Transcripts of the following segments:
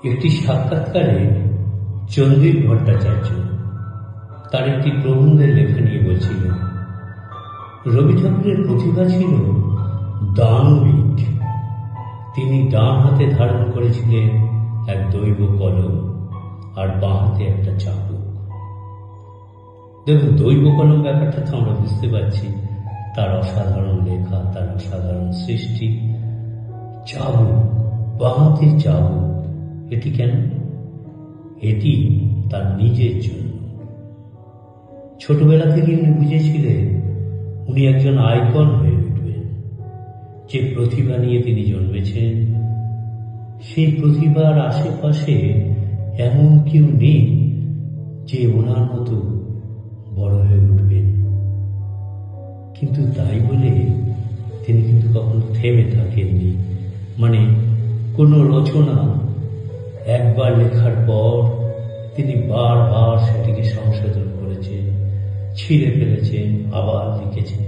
একটি সাক্ষাৎকারে চন্দ্রিক ভট্টাচার্য তার একটি প্রবন্ধের লেখা নিয়ে বলছিল, রবি ঠাকুরের প্রতিভা ছিল দানবিক। তিনি ডান হাতে ধারণ করেছিলেন এক দৈব কলম আর বাঁ হাতে একটা চাবুক। দেখুন, দৈব কলম ব্যাপারটা তো আমরা বুঝতে পারছি, তার অসাধারণ লেখা, তার অসাধারণ সৃষ্টি। চাবুক, বাঁ হাতে চাবুক, এটি কেন? এটি তার নিজের জন্য। ছোটবেলা থেকে উনি বুঝেছিলেন উনি একজন আইকন হয়ে উঠবেন। যে প্রতিভা নিয়ে তিনি জন্মেছেন, সেই প্রতিভার আশেপাশে এমন কেউ নেই যে ওনার মতো বড় হয়ে উঠবেন। কিন্তু তাই বলে তিনি কিন্তু কখনো থেমে থাকেননি। মানে কোনো রচনা একবার লেখার পর তিনি বারবার সেটিকে সংশোধন করেছেন, ছিঁড়ে ফেলেছেন, আবার লিখেছেন,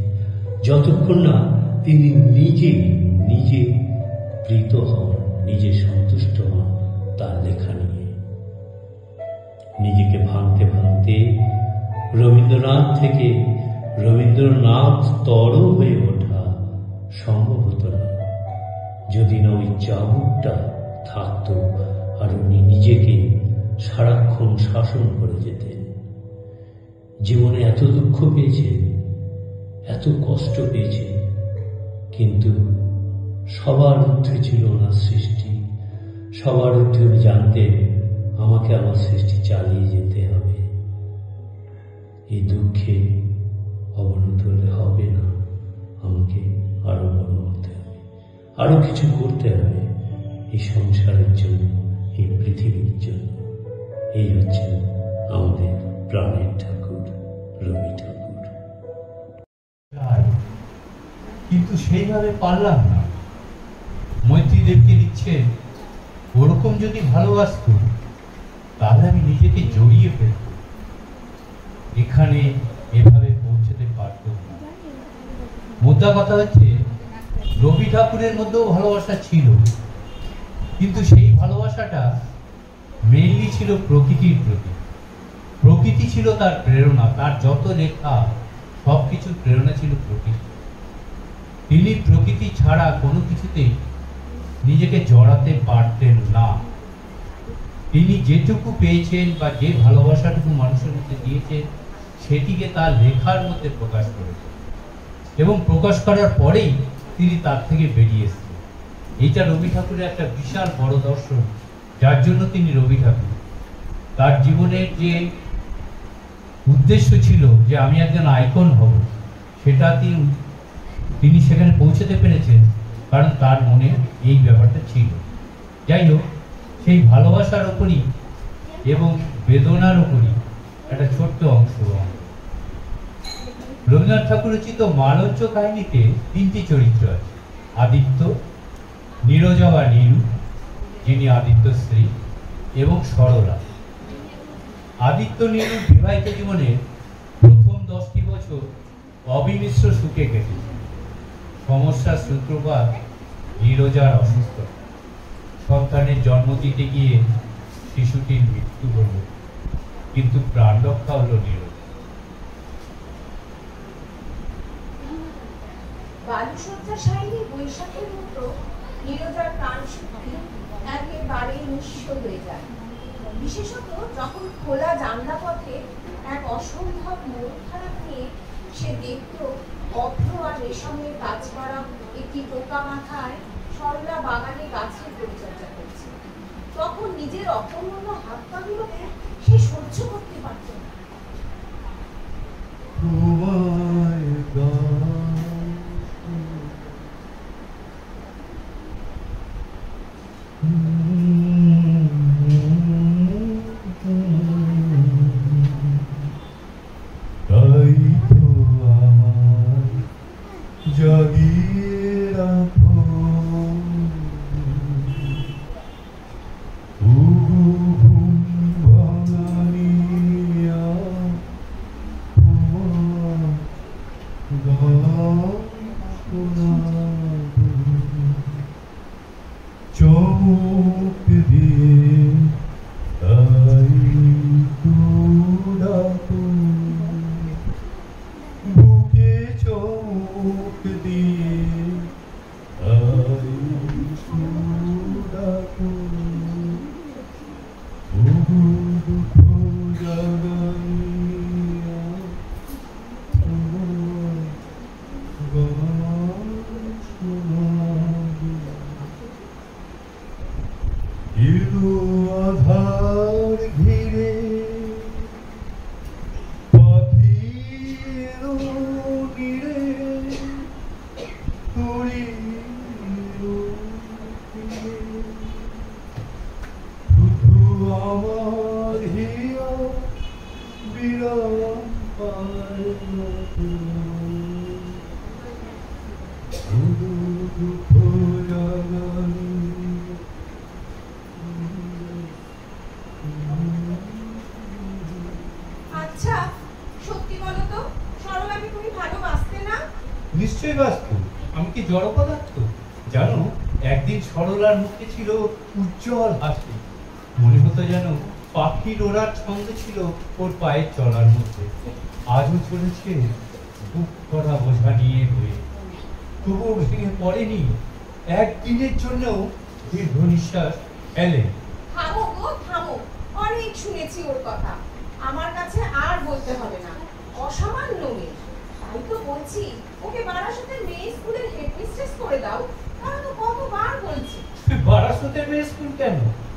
যতক্ষণ না তিনি নিজে প্রীত হন, নিজে সন্তুষ্ট হন তার লেখা নিয়ে। নিজেকে ভাঙতে ভাঙতে রবীন্দ্রনাথ থেকে রবীন্দ্রনাথ তর হয়ে ওঠা সম্ভব হতো না যদি না ওই চাবুকটা থাকতো আর উনি নিজেকে সারাক্ষণ শাসন করে যেতেন। জীবনে এত দুঃখ পেয়েছেন, এত কষ্ট পেয়েছেন, কিন্তু সবার ঊর্ধ্বে ছিল ওনার সৃষ্টি। সবার ঊর্ধ্বে উনি জানতেন আমাকে আমার সৃষ্টি চালিয়ে যেতে হবে। এই দুঃখে অবনত হলে হবে না, আমাকে আরো বড় হতে হবে, আরো কিছু করতে হবে এই সংসারের জন্য, এই পৃথিবীর জন্য। এই হচ্ছেন আমাদের প্রাণের ঠাকুর রবি ঠাকুর। কিন্তু সেইভাবে পারলাম না। মৈত্রী দেবকে দিচ্ছে ওরকম যদি ভালোবাসত তাহলে আমি নিজেকে জড়িয়ে ফেলত, এখানে এভাবে পৌঁছতে পারত না। মোদ্দা কথা হচ্ছে, রবি ঠাকুরের মধ্যেও ভালোবাসা ছিল, কিন্তু সেই ভালোবাসাটা মেইনলি ছিল প্রকৃতির প্রতি। প্রকৃতি ছিল তার প্রেরণা, তার যত লেখা সবকিছুর প্রেরণা ছিল প্রকৃতি। তিনি প্রকৃতি ছাড়া কোনো কিছুতে নিজেকে জড়াতে পারতেন না। তিনি যেটুকু পেয়েছেন বা যে ভালোবাসাটুকু মানুষের মধ্যে দিয়েছেন সেটিকে তার লেখার মধ্যে প্রকাশ করেছেন, এবং প্রকাশ করার পরেই তিনি তার থেকে বেরিয়ে এসেছেন। এইটা রবি ঠাকুরের একটা বিশাল বড় দর্শন, যার জন্য তিনি রবি ঠাকুর। তার জীবনের যে উদ্দেশ্য ছিল যে আমি একজন আইকন হব, সেটা তিনি সেখানে পৌঁছতে পেরেছেন, কারণ তার মনে এই ব্যাপারটা ছিল। যাই হোক, সেই ভালোবাসার উপরই এবং বেদনার উপরই একটা ছোট্ট অংশ। রবীন্দ্রনাথ ঠাকুর রচিত মালঞ্চ কাহিনীতে তিনটি চরিত্র আছে: আদিত্য, নীরজা বা নীরু, যিনি আদিত্য স্ত্রী, এবং সরলা। আদিত্য নীরুর বিবাহিত জীবনের প্রথম 10টি বছর অবিমিশ্র সুখে কেটেছে। সমস্যার সূত্রপাত নীরজার অসুস্থতা। সন্তানের জন্ম দিতে গিয়ে শিশুটির মৃত্যু হল, কিন্তু প্রাণ রক্ষা হলো নীরজ। বালুসজ্জাশায়িনী বৈশাখের মতো নীরজার প্রাণ শক্তি একেবারে নিঃস্ব হয়ে যায়। বিশেষত যখন খোলা জানলা পথে এক অসম্ভব মন খারাপ নিয়ে সে দেখত অভ্র আর রেশমের কাজ করা একটি পোকা মাথায় সরলা বাগানে গাছের পরিচর্যা করছে, তখন নিজের অপূর্ণ হাত পাগুলোকে সে সহ্য করতে পারত না। চোখ দিয়ে জড় পদার্থ? জানো, একদিন সরলার মুখে ছিল উজ্জ্বল হাসি, মনে হতো যেন পাখির ওড়ার ছন্দ ছিল ওর পায়ের চলার মধ্যে। আজও চলেছে বুক করা বোঝা নিয়ে হয়ে, তবুও ভেঙে পড়েনি, একদিনের জন্যও দীর্ঘ নিঃশ্বাস ফেলে। থামো গো থামো, অনেক শুনেছি ওর কথা, আমার কাছে আর বলতে হবে না। অসামান্য মেয়ে, তাই তো বলছি ওকে বারাসতের মেয়ে স্কুলের হেডমিস্ট্রেস করে দাও। তারা তো কতবার বলছি। বারাসতের মেয়ে স্কুল কেন?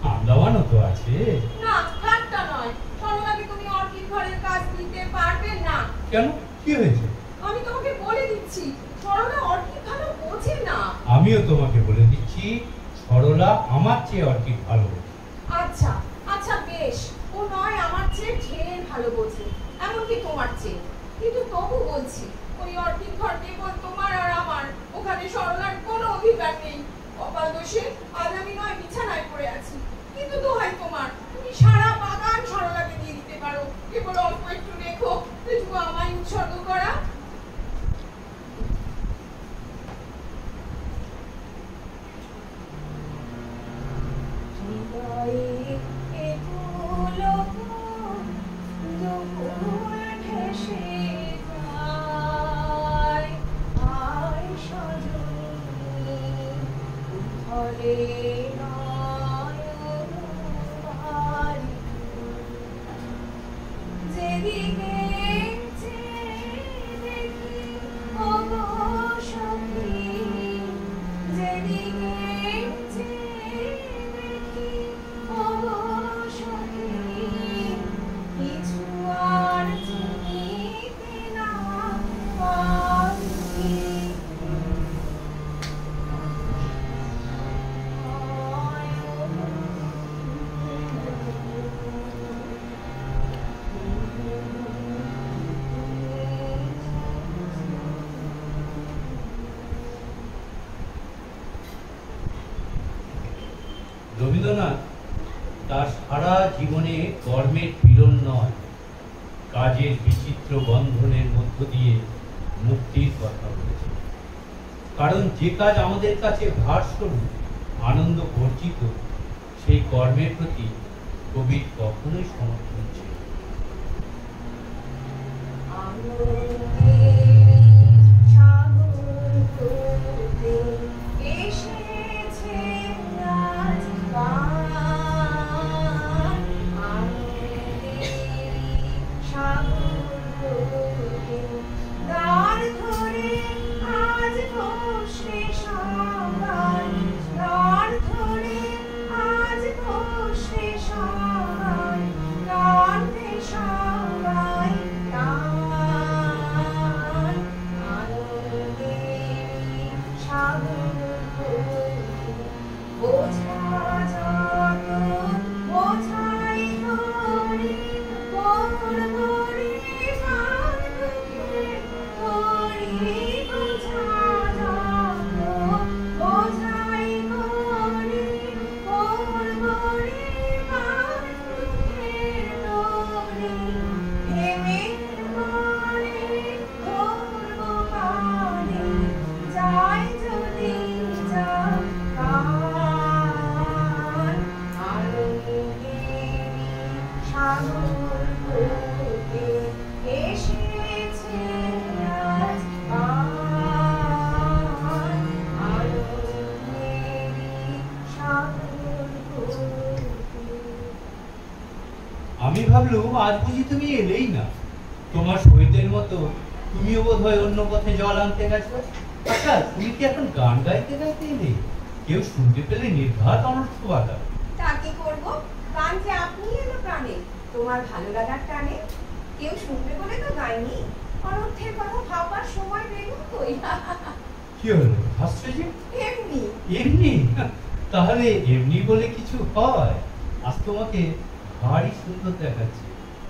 আমদাওয়ানও তো আছে। না, ঠাট্টা নয়। সরলাকে তুমি অর্কিড ঘরের কাজ দিতে পারবে না। কেন, কি হয়েছে? আমি তোমাকে বলে দিচ্ছি, সরলা অর্কিড ভালো বোঝে না। আমিও তোমাকে বলে দিচ্ছি, সরলা আমার চেয়ে অর্কিড ভালো। আচ্ছা আচ্ছা বেশ, ও নয় আমার চেয়ে ঢের ভালো বোঝে, এমনকি তোমার চেয়ে। কিন্তু তবু বলছি, ওই অর্কিড ঘর কেবল তোমার আর আমার, ওখানে সরলার কোনো অধিকার নেই। কপাল দোষে আজ আমি নয় বিছানায় পড়ে আছি, কিন্তু দোহাই তোমার, তুমি সারা বাগান সরলাকে দিয়ে দিতে পারো। কেবল অল্প একটু রেখো, যেটুকু আমায় উৎসর্গ করা। রবীন্দ্রনাথ তার সারা জীবনে কর্মের পীড়ন নয়, কাজের বিচিত্র বন্ধনের মধ্য দিয়ে মুক্তির কথা বলেছে। কারণ যে কাজ আমাদের কাছে ভারস্বরূপ, আনন্দ বর্জিত, সেই কর্মের প্রতি কবির কখনোই সমর্থন ছিল। আমি ভাবলুম আজ বুঝি তুমি এলেই না। তোমার সহিতের মতো তুমিও বোধহয় অন্য পথে জল আনতে গেছো। আচ্ছা, তুমি কি এখন গান গাইতে গাইতে এলে? কেউ শুনতে পেলে নির্ঘাত অনর্থ বাধা। তা কি করবো, গান যে আপনি এলো প্রাণে, তোমার ভালো লাগার টানে। কেউ শুনবে বলে তো গাইনি, অনর্থের কথা ভাববার সময় পেল কই। কি হলো, হাসছো যে? এমনি এমনি? তাহলে এমনি বলে কিছু হয়? আজ তোমাকে ভারী সুন্দর দেখাচ্ছে,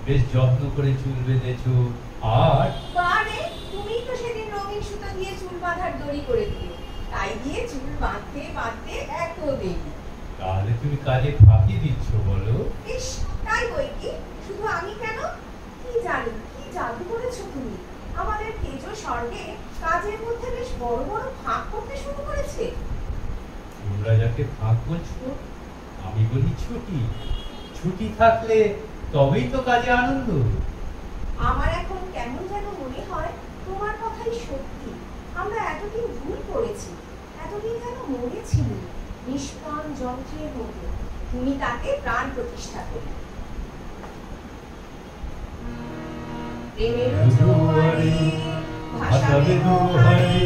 বেশ যত্ন করে চুল বেঁধেছো। আর বারে, তুমি তো সেদিন রঙিন সুতো দিয়ে চুল বাঁধার দড়ি করে দিলে, তাই দিয়ে চুল বাঁধতে বাঁধতে এত দেরি। তাহলে তুমি কাজে ফাঁকি দিচ্ছ বলো? ইস, তাই বই কি, শুধু আমি কেন, কি জানি কি জাদু করেছো তুমি। আমাদের তেজ স্বর্গে কাজের মধ্যে বেশ বড় বড় ফাঁক করতে শুরু করেছে। তোমরা যাকে ফাঁক বলছো, আমি বলি ছুটি। ছুটি থাকলে তবেই তো কাজে আনন্দ। আমার এখন কেমন যেন মনে হয় তোমার কথাই সত্যি। আমরা এতদিন ভুল করেছি, এতদিন যেন মরেছিলি নিষ্প্রাণ যন্ত্রের মতো। তুমি তাকে প্রাণ প্রতিষ্ঠা করি। প্রেমের জোয়ারে ভাসাবে দোহারে,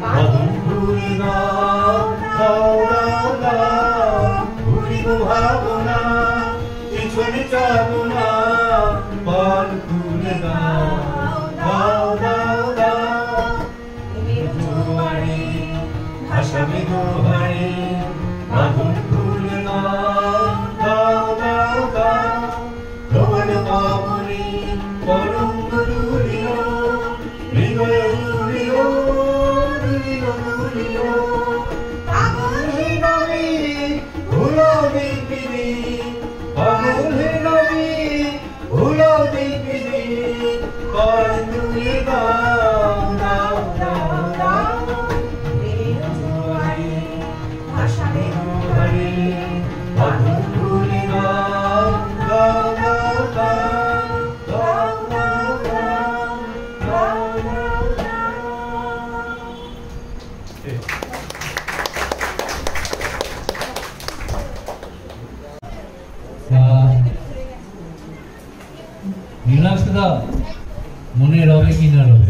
বাঁধন ভুল দাও দাও দাও দাও, ভুলিব ভাবনা পিছনে যাব না, পাল তুলে দাও দাও দাও দাও। প্রেমের জোয়ারে ভাসাবে দোহারে, বাঁধন ভুল দাও দাও দাও দাও, তোমার পাবনে তরঙ্গ দুলিও, হৃদয় দুলিও দুলিও দুলিও। পাগল হে নবী ভুলো দেখবি, পাগল হে নবী ভুলো দেখবি, পাল তুলে দাও দাও দাও দাও। প্রেমের জোয়ারে ভাসাবে দোহারে, বাঁধন ভুল দাও দাও দাও দাও। নীলাশদা মনে রবে কি না রবে?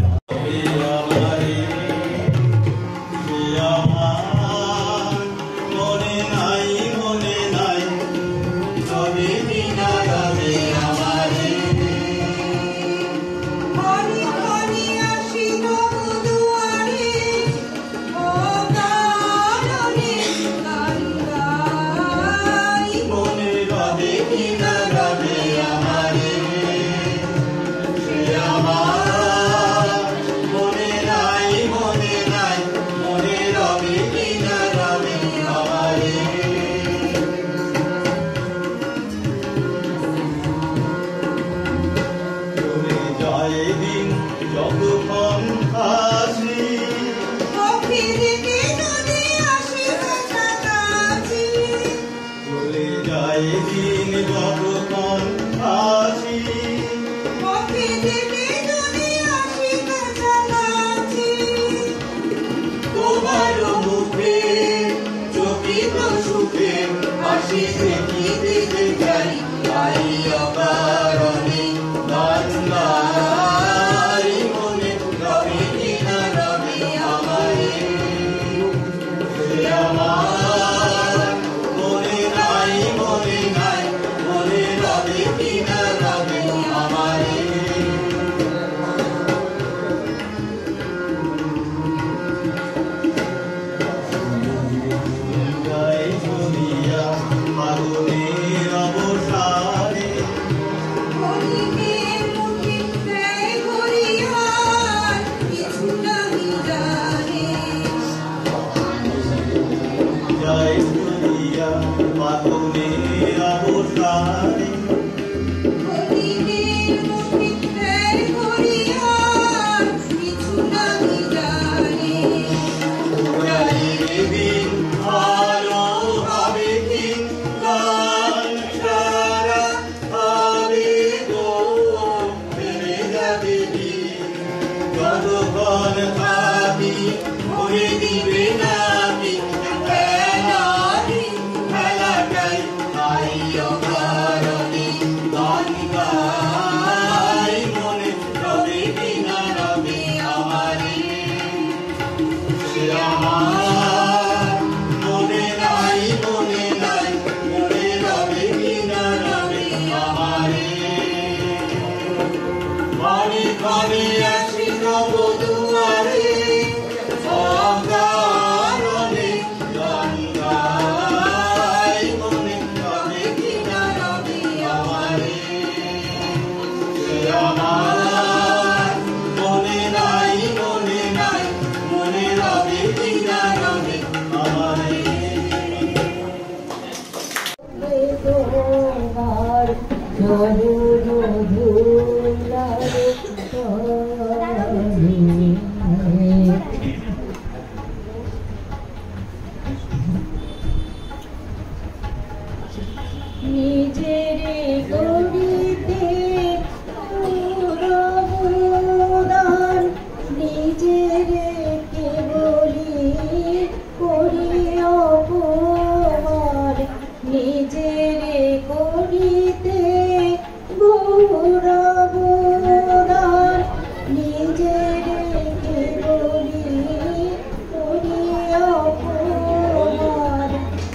তোমার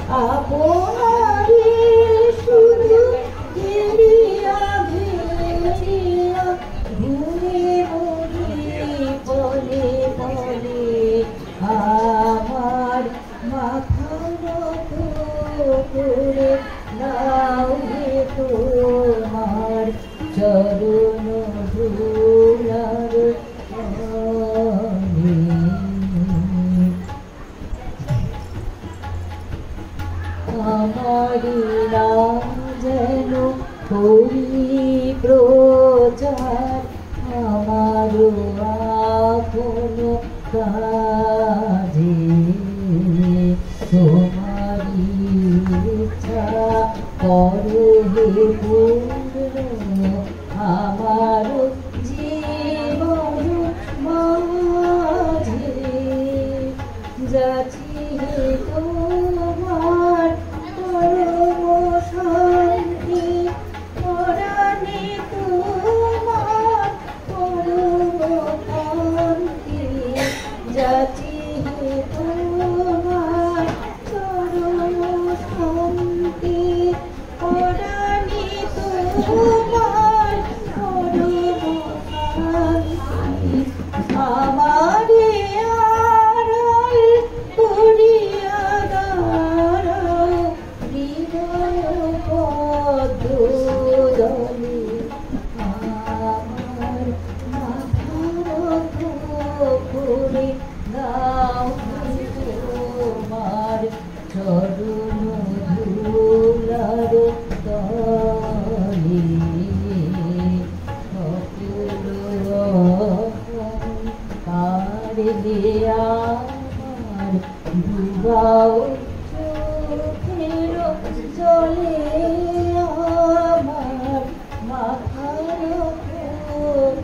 আপনারে শুধু ঘেরিয়া ঘেরিয়া ঘুরে ঘুরে বলে বলে আমার মাথা নত করে নাও হে তোমার চরণ ধুলার আমারি নাম যেন করি প্রচার আমার আপন কাজে তোমারি ইচ্ছা করো হে পূর্ণ আমার জীবন মাঝে যাচি হে তোমার পরম শান্তি পরাণে তোমার পরম শান্তি যাচি হে তোমার পরম শান্তি পরাণে তোমার পরম শান্তি আমারে আড়াল করিয়া দাঁড়াও হৃদয় পদ্মদলে আমার মাথার করে দাও তোমার চরণ ধুলার তলে পারলে আমার ডুবাও চোখের জলে আমার মাথার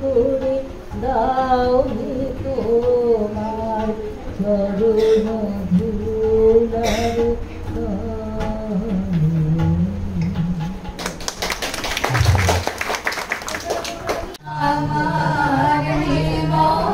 করে দাও হে তোমার চরণ ধুলার আমার জীবন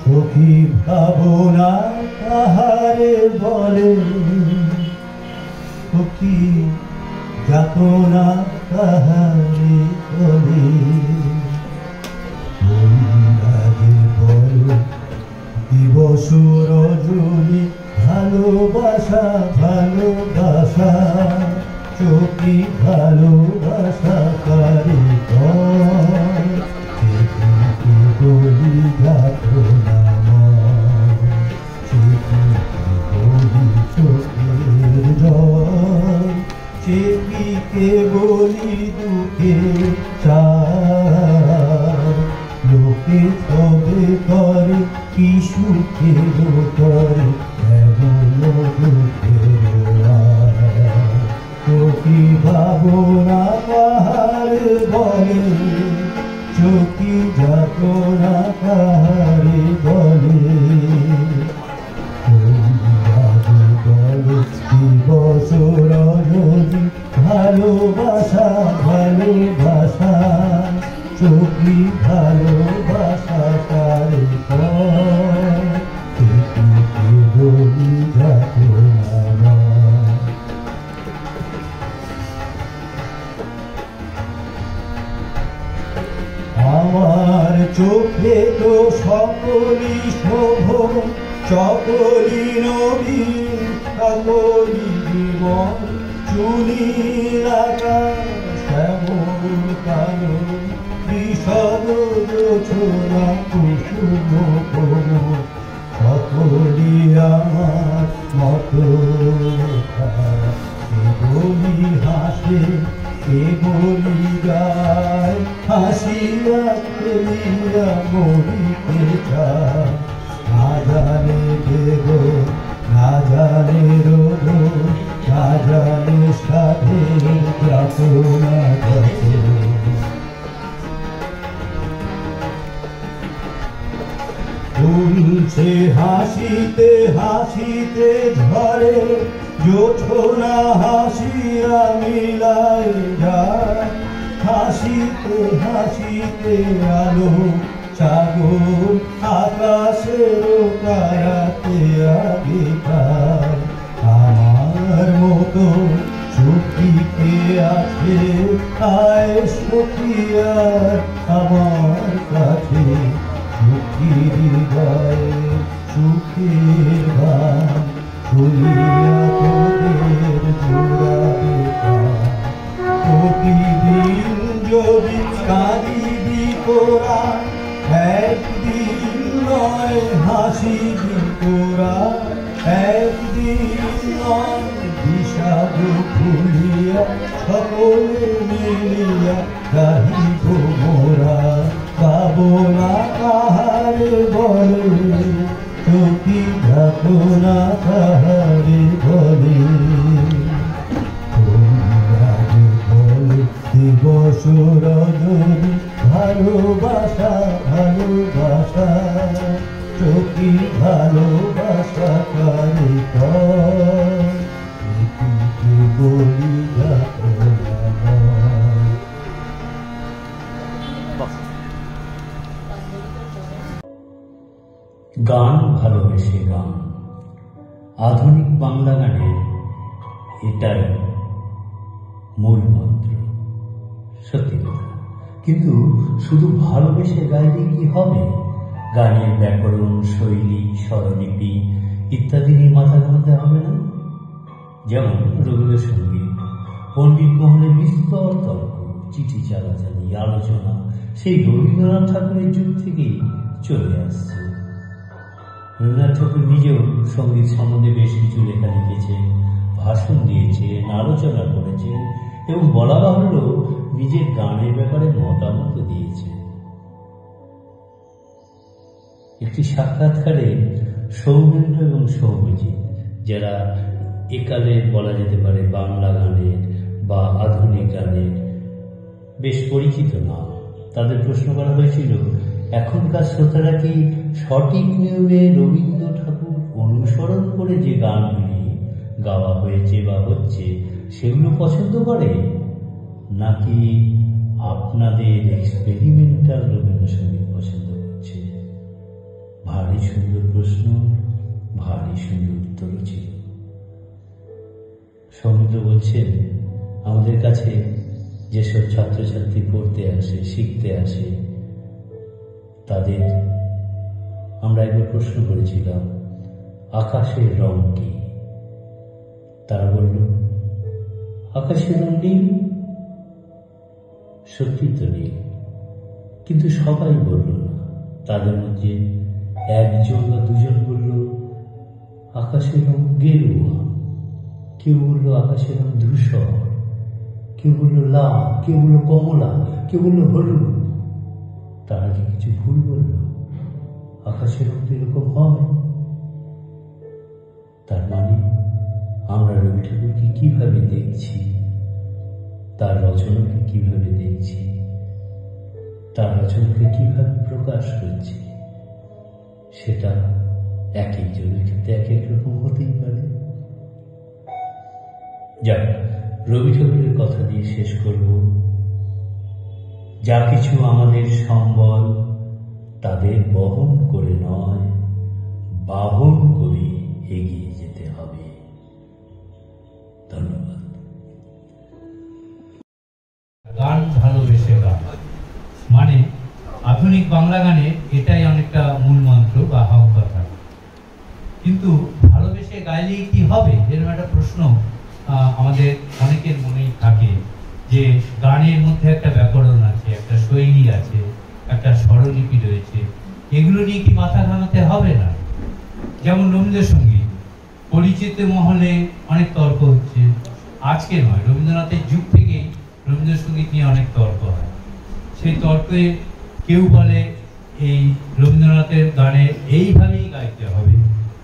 সখী ভাবনা তাহারে বলে, সখী যাতনা তাহারে বলে, বল দিবস রজনী ভালোবাসা ভালোবাসা, সখী ভালোবাসা কারে বলি যাতনা কে বলি দুঃখে লোকে সবে করে কি সুখের করে এমন দুঃখের সখী ভাবনা পাহাড় বলে, সখী যাতনা কাহারে বলে, দিবস রজনী ভালোবাসা ভালোবাসা, সখী ভালোবাসা কারে বলি যাতনা। আমার চোখে তো সকলি শোভন, সকলি নবীন, সকলি জীবন, চুনীল আকাশ শ্যামল কানন, বিষদ জোছনা কুসুম কোমল, সকলি আমার মতো বলি হাসে এ বলি গায়, হাসিয়া খেলিয়া মরিতে চায়, না জানে দেব না জানে রোগ, না জানে সাধের যাতনা কত। ফুলছে হাসিতে হাসিতে ঝরে, জোছনা হাসিয়া মিলায় যায়, হাসিতে হাসিতে আলো সাগর আকাশের কায়াতে আগে খায়, আমার মতো আছে, আয় সখিয়া আমার কাছে, সুখী হৃদয়ে সুখের গান বলিয়া তোদের জোড়াবে প্রাণ। প্রতিদিন যদি কাঁদিবি তোরা, একদিন নয় হাসিবি তোরা, একদিন নয় বিষাদ ভুলিয়া সকলে মিলিয়া গাহিব মোরা। গাবো না কাহারে বলে, সখী গাবো না কাহারে বলে, দিবস রজনী ভালোবাসা ভালোবাসা, চোখি ভালোবাসা কারে বলি গান ভালোবেসে গান, আধুনিক বাংলা গানের এটাই মূল মন্ত্র। সত্যি কথা, কিন্তু শুধু ভালোবেসে গাইলে কি হবে? গানের ব্যাকরণ, শৈলী, স্বরলিপি ইত্যাদি নিয়ে মাথা ঘামাতে হবে না? যেমন রবীন্দ্রসঙ্গীত, পণ্ডিত মহলে বিস্তর তর্ক, চিঠি চালাচালি, আলোচনা সেই রবীন্দ্রনাথ ঠাকুরের যুগ থেকেই চলে আসছে। রবীন্দ্রনাথ ঠাকুর নিজেও সঙ্গীত সম্বন্ধে বেশ কিছু লেখা লিখেছেন, ভাষণ দিয়েছেন, আলোচনা করেছেন এবং বলা বাহুল্য নিজের গানের ব্যাপারে মতামত দিয়েছেন। একটি সাক্ষাৎকারে সৌমেন্দ্র এবং সৌম্যজিৎ, যারা একালে বলা যেতে পারে বাংলা গানের বা আধুনিক গানের বেশ পরিচিত নাম, তাদের প্রশ্ন করা হয়েছিল, এখনকার শ্রোতারা কি সঠিক নিয়মে রবীন্দ্র ঠাকুর অনুসরণ করে যে গানগুলি গাওয়া হয়েছে বা হচ্ছে সেগুলো পছন্দ করে, নাকি আপনাদের এক্সপেরিমেন্টাল রবীন্দ্রসঙ্গীত পছন্দ করছে? ভারী সুন্দর প্রশ্ন, ভারী সুন্দর উত্তর ছিল। সৌমিত্র বলছেন, আমাদের কাছে যেসব ছাত্রছাত্রী পড়তে আসে, শিখতে আসে, তাদের আমরা একবার প্রশ্ন করেছিলাম, আকাশের রং কি? তারা বলল, আকাশের রং নীল। সত্যি তো নীল, কিন্তু সবাই বলল না। তাদের মধ্যে একজন বা দুজন বলল আকাশের রং গেরুয়া, কেউ বলল আকাশের রং ধূসর, কেউ বলল লাল, কেউ বলল কমলা, কেউ বলল হলুদ। তারা কি কিছু ভুল বলল? আকাশের রং তো এরকম হয়। তার মানে আমরা রবি ঠাকুরকে কিভাবে দেখছি, তার রচনাকে কিভাবে দেখছি, তার রচনাকে কিভাবে প্রকাশ করছি, সেটা এক একজনের ক্ষেত্রে এক এক রকম হতেই পারে। যাক, রবি ঠাকুরের কথা দিয়ে শেষ করব। যা কিছু আমাদের সম্বল, তাদের বহন করে নয়, বাহন করে এগিয়ে যেতে হবে। ধন্যবাদ। গান ভালোবেসে গান, মানে আধুনিক বাংলা গানে এটাই অনেকটা মূল মন্ত্র বা হাব কথা। কিন্তু ভালোবেসে গাইলেই কি হবে, এরকম একটা প্রশ্ন আমাদের অনেকের মনেই থাকে, যে গানের মধ্যে একটা ব্যাকরণ আছে, একটা শৈলী আছে, একটা স্বরলিপি রয়েছে, এগুলো নিয়ে কি মাথা ঘামাতে হবে না? যেমন রবীন্দ্রসঙ্গীত, পরিচিত মহলে অনেক তর্ক হচ্ছে, আজকে নয়, রবীন্দ্রনাথের যুগ থেকেই রবীন্দ্রসঙ্গীত নিয়ে অনেক তর্ক হয়। সেই তর্কে কেউ বলে এই রবীন্দ্রনাথের গানে এইভাবেই গাইতে হবে,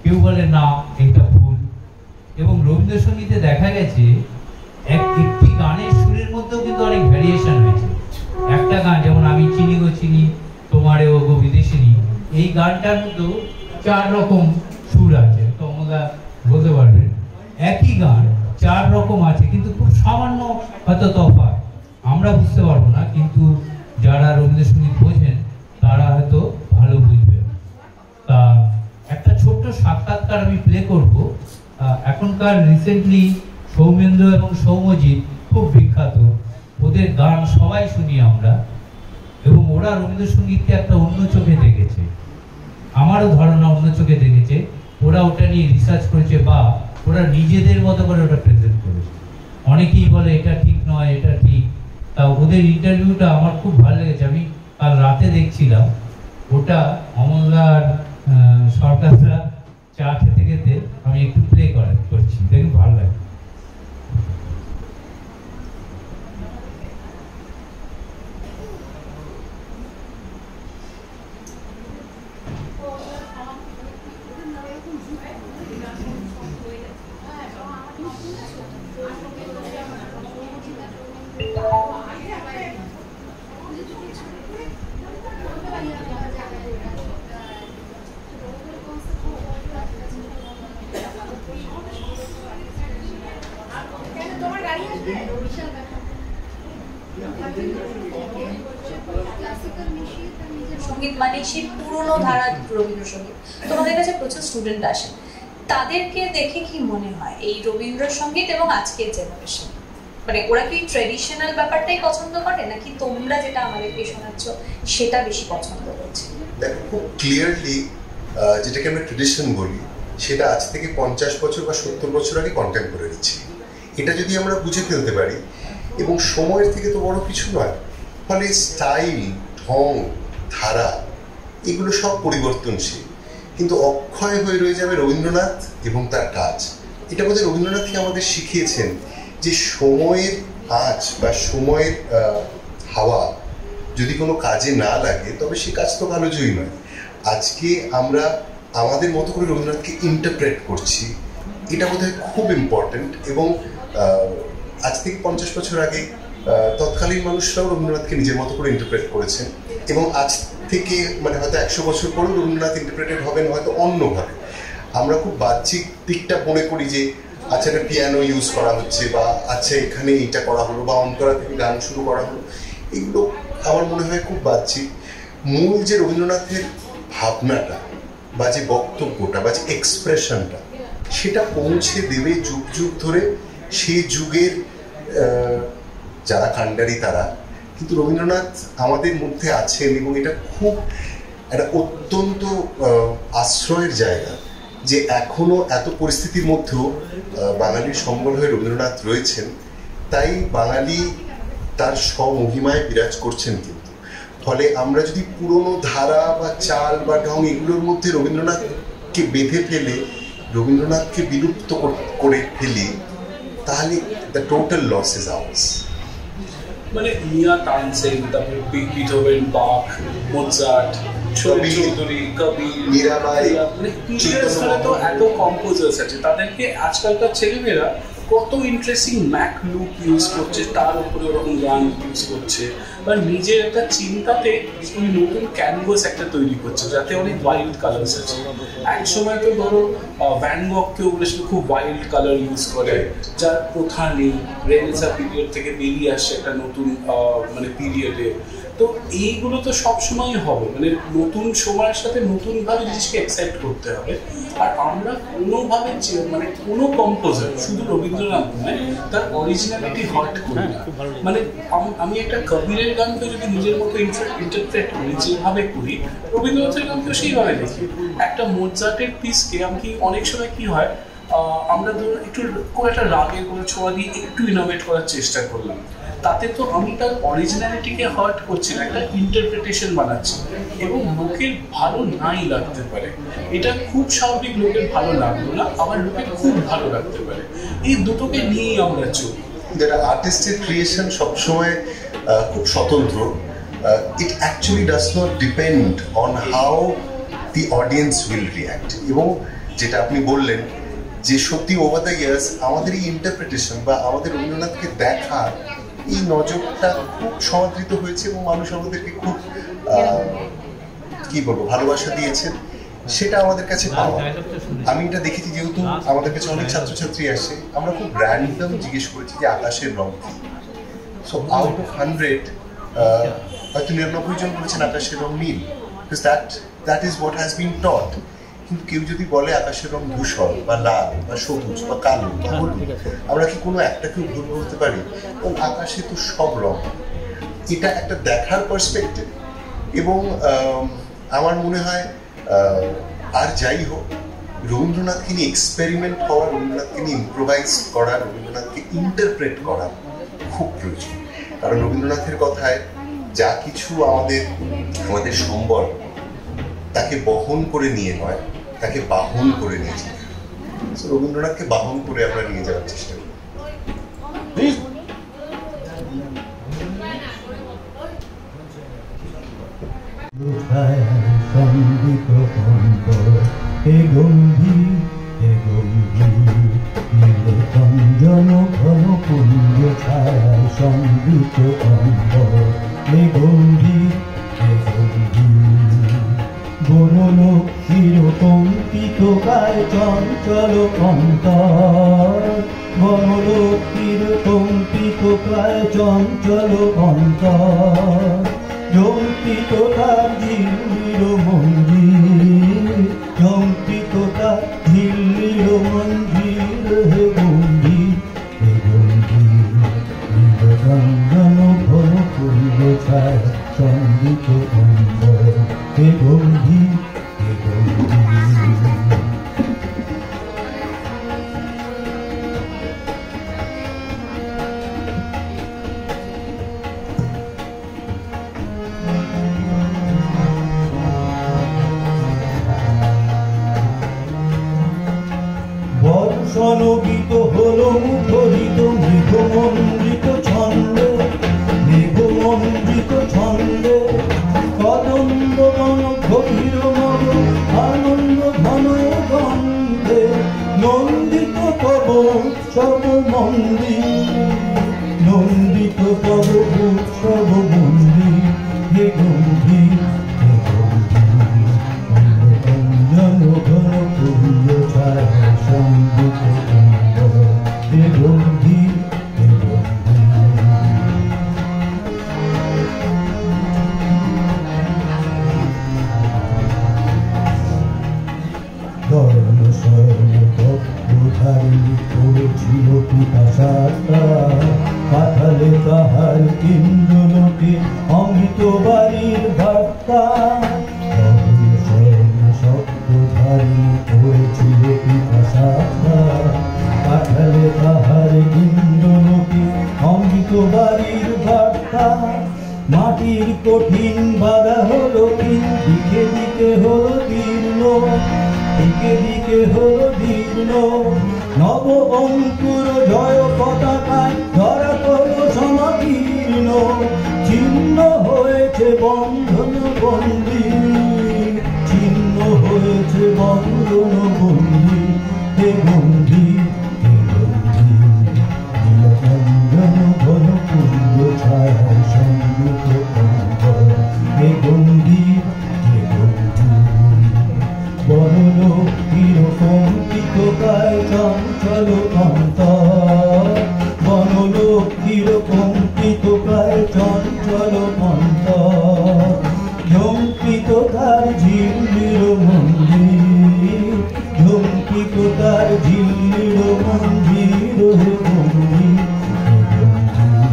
কেউ বলে না এটা ভুল। এবং রবীন্দ্রসঙ্গীতে দেখা গেছে একটি গানের সুরের মধ্যেও কিন্তু অনেক ভ্যারিয়েশন হয়েছে। একটা গান যেমন আমি চিনি গো চিনি তোমারে ও গো বিদেশিনী, এই গানটার মধ্যেও 4 রকম সুর আছে, তোমরা বলতে পারবেন। একই গান 4 রকম আছে, কিন্তু খুব সামান্য হয়তো তফাৎ, আমরা বুঝতে পারবো না, কিন্তু যারা রবীন্দ্রসঙ্গীত বোঝেন তারা হয়তো ভালো বুঝবেন। তা একটা ছোট্ট সাক্ষাৎকার আমি প্লে করব। এখনকার রিসেন্টলি সৌমেন্দ্র এবং সৌম্যজিৎ খুব বিখ্যাত, ওদের গান সবাই শুনি আমরা, এবং ওরা রবীন্দ্রসঙ্গীতকে একটা অন্য চোখে দেখেছে, আমারও ধারণা অন্য চোখে দেখেছে। ওরা ওটা নিয়ে রিসার্চ করেছে বা ওরা নিজেদের মতো করে ওটা প্রেজেন্ট করেছে। অনেকেই বলে এটা ঠিক নয়, এটা ঠিক। তা ওদের ইন্টারভিউটা আমার খুব ভালো লেগেছে। আমি কাল রাতে দেখছিলাম ওটা, অমলদার সরকাররা চা খেতে খেতে আমি একটু প্লে করছি, দেখুন ভালো লাগে। সঙ্গীত মানে সেই পুরনো ধারা রবীন্দ্রসঙ্গীত। তোমাদের কাছে প্রচুর স্টুডেন্ট আসে, তাদেরকে দেখে কি মনে হয় এই রবীন্দ্রসঙ্গীত এবং আজকের জেনারেশন, মানে ওরা কি ট্রেডিশনাল ব্যাপারটাই পছন্দ করে নাকি তোমরা যেটা আমাদেরকে শোনাচ্ছ সেটা বেশি পছন্দ করছে? দেখো, খুব ক্লিয়ারলি যেটাকে আমরা ট্রেডিশন বলি সেটা আজ থেকে 50 বছর বা 70 বছর আগে কন্টেম্পোরারি ছিল। এটা যদি আমরা বুঝে ফেলতে পারি, এবং সময়ের থেকে তো বড় কিছু নয়, ফলে স্টাইল, ঢং, ধারা এগুলো সব পরিবর্তনশীল, কিন্তু অক্ষয় হয়ে রয়ে যাবে রবীন্দ্রনাথ এবং তার কাজ। এটা বোধহয় রবীন্দ্রনাথই আমাদের শিখিয়েছেন যে সময়ের আঁচ বা সময়ের হাওয়া যদি কোনো কাজে না লাগে তবে সে কাজ তো কালোজয়ী নয়। আজকে আমরা আমাদের মতো করে রবীন্দ্রনাথকে ইন্টারপ্রেট করছি, এটা বোধহয় খুব ইম্পর্টেন্ট। এবং আজ থেকে 50 বছর আগে তৎকালীন মানুষরাও রবীন্দ্রনাথকে নিজের মতো করে ইন্টারপ্রেট করেছেন, এবং আজ থেকে মানে হয়তো 100 বছর পরেও রবীন্দ্রনাথ ইন্টারপ্রেটেড হবেন হয়তো অন্যভাবে। আমরা খুব বাহ্যিক দিকটা মনে করি যে আচ্ছা একটা পিয়ানো ইউজ করা হচ্ছে, বা আচ্ছা এখানে এইটা করা হলো, বা অন্তরা থেকে গান শুরু করা হলো, এগুলো আমার মনে হয় খুব বাহ্যিক। মূল যে রবীন্দ্রনাথের ভাবনাটা বা যে বক্তব্যটা বা যে এক্সপ্রেশনটা, সেটা পৌঁছে দেবে যুগ যুগ ধরে সেই যুগের যারা কাণ্ডারি তারা। কিন্তু রবীন্দ্রনাথ আমাদের মধ্যে আছেন, এবং এটা খুব একটা অত্যন্ত আশ্রয়ের জায়গা যে এখনো এত পরিস্থিতির মধ্যেও বাঙালির সম্বল হয়ে রবীন্দ্রনাথ রয়েছেন। তাই বাঙালি তার স্বমহিমায় বিরাজ করছেন। কিন্তু ফলে আমরা যদি পুরনো ধারা বা চাল বা ঢং এগুলোর মধ্যে রবীন্দ্রনাথকে বেঁধে ফেলে রবীন্দ্রনাথকে বিলুপ্ত করে ফেলি, তাহলে the total loss is ours. মানে মিয়া তানসেন, তারপরে Beethoven, Bach, Mozart, Chowdhury, Kabir, Mirabai, মানে পিরিয়ডস ধরে তো এত কম্পোজার্স আছে, তাদেরকে আজকালকার ছেলেমেয়েরা কত ইন্টারেস্টিং ম্যাক লুক ইউজ করছে, তার উপরে ওরকম গান ইউজ করছে, বা নিজের একটা চিন্তাতে ওই নতুন ক্যানভাস একটা তৈরি করছে যাতে অনেক ওয়াইল্ড কালার্স আছে। এক সময় তো ধরো ভ্যান গগকেও বলেছিল খুব ওয়াইল্ড কালার ইউজ করে, যার প্রথা নেই। রেনেসাঁ পিরিয়ড থেকে বেরিয়ে আসছে একটা নতুন মানে পিরিয়ডে। তো এইগুলো তো সবসময় হবে, মানে নতুন সময়ের সাথে নতুনভাবে জিনিসকে অ্যাকসেপ্ট করতে হবে। আর আমরা কোনোভাবে মানে কোনো কম্পোজার, শুধু রবীন্দ্রনাথ নয়, তার অরিজিনালিটি হার্ট করি না। মানে আমি একটা কবিরের গানকে যদি নিজের মতো ইন্টারপ্রেট করি, যেভাবে করি, রবীন্দ্রনাথের গানকেও সেইভাবে দেখি। একটা মোৎসার্টের পিসকে আমি অনেক সময় কি হয়, আমরা ধরুন একটু কোনো একটা রাগের কোনো ছোঁয়া দিয়ে একটু ইনোভেট করার চেষ্টা করলাম, তাতে তো আমি তার অরিজিনালিটিকে হার্ট করছি না, একটা ইন্টারপ্রিটেশন বানাচ্ছি, এবং লোকের ভালো নাই লাগতে পারে। এটা খুব স্বাভাবিক, লোকের ভালো লাগলো না, আবার লোকের খুব ভালো লাগতে পারে। এই দুটোকে নিয়েই আমরা চলি। যেটা আর্টিস্টের ক্রিয়েশন সবসময় খুব স্বতন্ত্র। It actually does not depend on how the audience will react. এবং যেটা আপনি বললেন যে সত্যি ওভার দ্য ইয়ার্স আমাদের এই ইন্টারপ্রিটেশন বা আমাদের রবীন্দ্রনাথকে দেখার এই নজরটা খুব সমাদৃত হয়েছে, এবং মানুষ আমাদেরকে খুব কি বলবো ভালোবাসা দিয়েছেন, সেটা আমাদের কাছে পাওয়া। আমি এটা দেখেছি, যেহেতু আমাদের কাছে অনেক ছাত্রছাত্রী আসে, আমরা খুব র্যান্ডম জিজ্ঞেস করেছি যে আকাশের রং কি। সো আউট অফ 100 হয়তো 99 জন বলেছেন আকাশের রং নীল, because that is what has been taught. কিন্তু কেউ যদি বলে আকাশের রং ধূসর বা লাল বা সবুজ বা কালো বা হলুদ, আমরা কি কোনো একটাকেও ভুল বলতে পারি? কারণ আকাশে তো সব রং। এটা একটা দেখার পার্সপেক্টিভ। এবং আমার মনে হয় আর যাই হোক, রবীন্দ্রনাথকে নিয়ে এক্সপেরিমেন্ট হওয়া, রবীন্দ্রনাথকে নিয়ে ইম্প্রোভাইজ করা, রবীন্দ্রনাথকে ইন্টারপ্রেট করা খুব প্রয়োজন। কারণ রবীন্দ্রনাথের কথায় যা কিছু আমাদের সম্বল, তাকে বহন করে নিয়ে নয়, তাকে বাহন করে নিয়ে যেতে। রবীন্দ্রনাথকে বাহন করে আমরা নিয়ে যাওয়ার চেষ্টা করি। সঙ্গীত হে গম্ভীর হে গম্ভীর নীলকঞ্জন ঘন কুঞ্জ ছায় সঙ্গীত হে গম্ভীর হে গম্ভীর বনল চিরকম্পিত গায় চঞ্চল অন্তর, বনল চিরকম্পিত গায় চঞ্চল অন্তর, জম্পিত তার ঝিল্লির মন্দির, জম্পিত তার ঝিল্লির মন্দির হে গম্ভীর হে গম্ভীর নীলকঞ্জন ঘন কুঞ্জ ছায় সঙ্গীত অন্তর হে গম্ভীর হে গম্ভীর। বর্ষণগীত হলো মুখরিত মেঘমণ্ডিত ছন্দে, মেঘমণ্ডিত ছন্দে কদম্ব বন গভীর মগ আনন্দ ঘন গন্ধে, নন্দিত তব উৎসব মন্দির, নন্দিত তব উৎসব মন্দির হে গম্ভীর হে গম্ভীর নীলকঞ্জন ঘন কুঞ্জ ছায় সঙ্গীত হে গম্ভীর হে গম্ভীর। ধর্ম স্বর্ণ তত্ত্বধারী করেছিল পিপাসাটা, পাঠালে তাহার ইন্দ্রলোকে অমৃত বাড়ির বার্তা। ধর্ম স্বর্ণ তত্ত্বধারী করেছিল পিপাসাটা, পাঠালে তাহার ইন্দ্রলোকে অমৃত বাড়ির বার্তা। মাটির কঠিন বাধা হলো দিকে দিকে হলো দীর্ণ, দিকে দিকে হলো দীর্ণ, নব অঙ্কুর জয় পতাকায় ধরা হলো সমাকীর্ণ, ছিন্ন হয়েছে বন্ধন বন্দী, ছিন্ন হয়েছে বন্ধন বন্দী হে গম্ভীর হে গম্ভীর নীলকঞ্জন ঘন কুঞ্জ ছায় সঙ্গীত অন্তর হে গম্ভীর হে গম্ভীর। বনল চিরকম্পিত গায় চঞ্চল অন্তর, বনল চিরকম্পিত গায় চঞ্চল অন্তর, ঝঙ্কিত তার ঝিল্লির মন্দির, ঝঙ্কিত তার ঝিল্লির মন্দির হে গম্ভীর হে গম্ভীর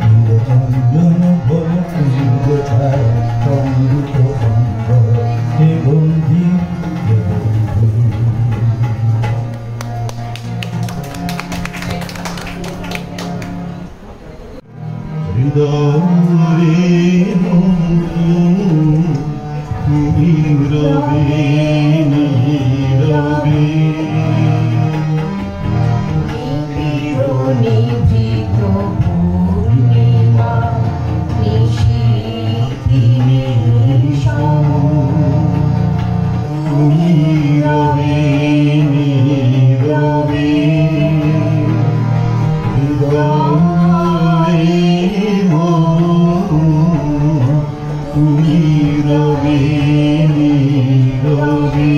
নীলকঞ্জন ঘন কুঞ্জ ছায় সঙ্গীত অন্তর হে গম্ভীর হে গম্ভীর। হৃদয়ে তুমি রবে নীরবে, নিভৃত পূর্ণিমা নিশীথি নিশম, তুমি রবে নীরবে, হৃদয়ে তুমি রবে নীরবে।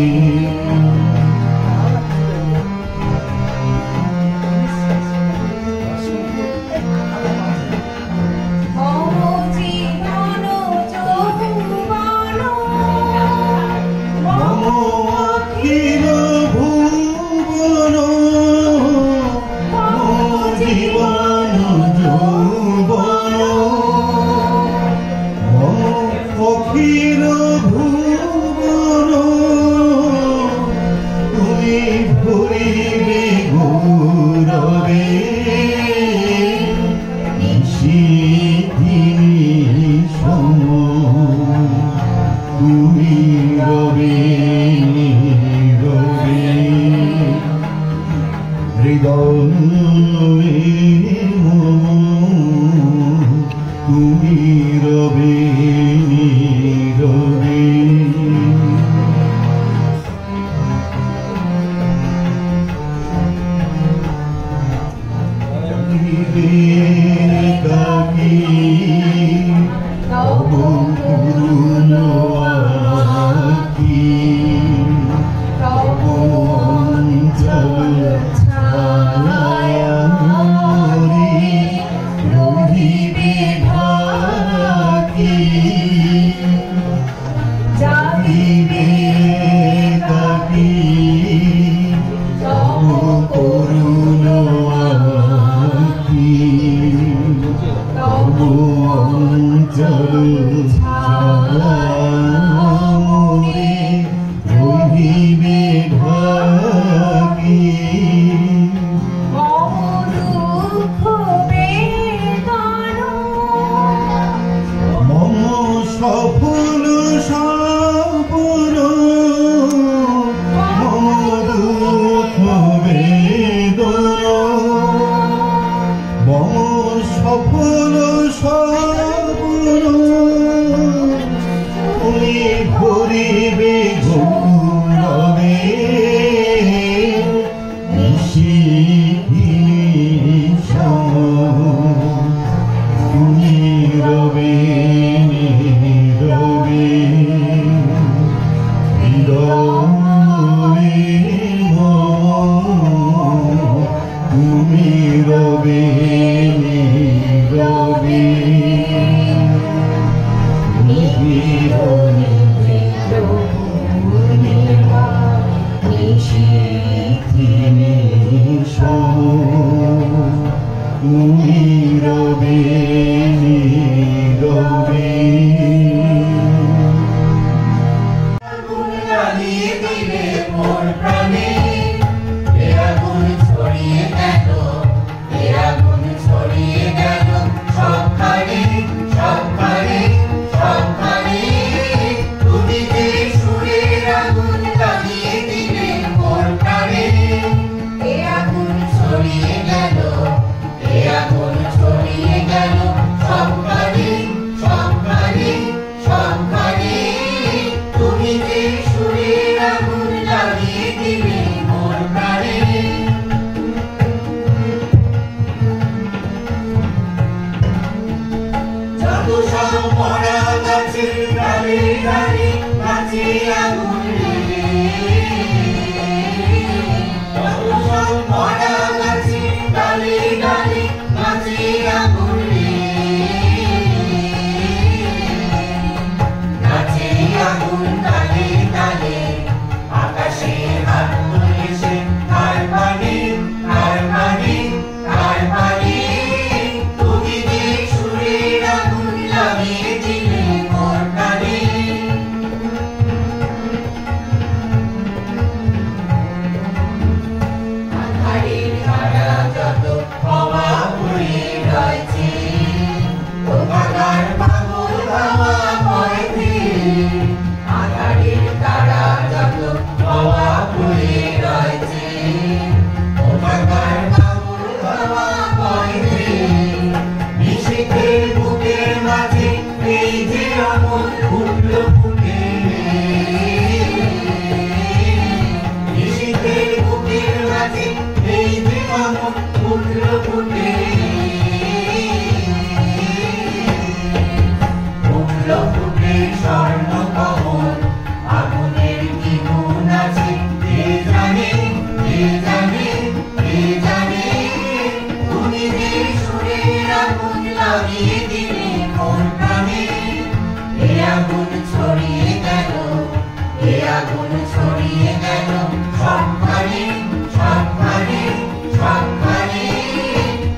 জীবন যৌবন অখিল ভুবন তুমি ভরিবে গৌরবে তুমি রবে রবে হৃদয়ে তুমি রবে রবে কাকি করুণ আকি অঞ্চল ছায়া মরি রহিবে ঢাকি যাইবে কাকি করুণ আকি অঞ্চল ছায়ামরে রহিবে ঢাকি মম সফল সপন মম দুঃখ বেদন মম সফল সপন তুমি ভরিবে গৌরবে তুমি রবে রবে হৃদয়ে তুমি রবে রবে তুমি রবে রবে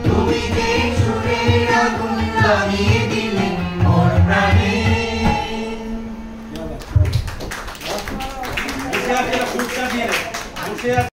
তুমি জানিয়ে দিলে মোর প্রাণে বসে আছে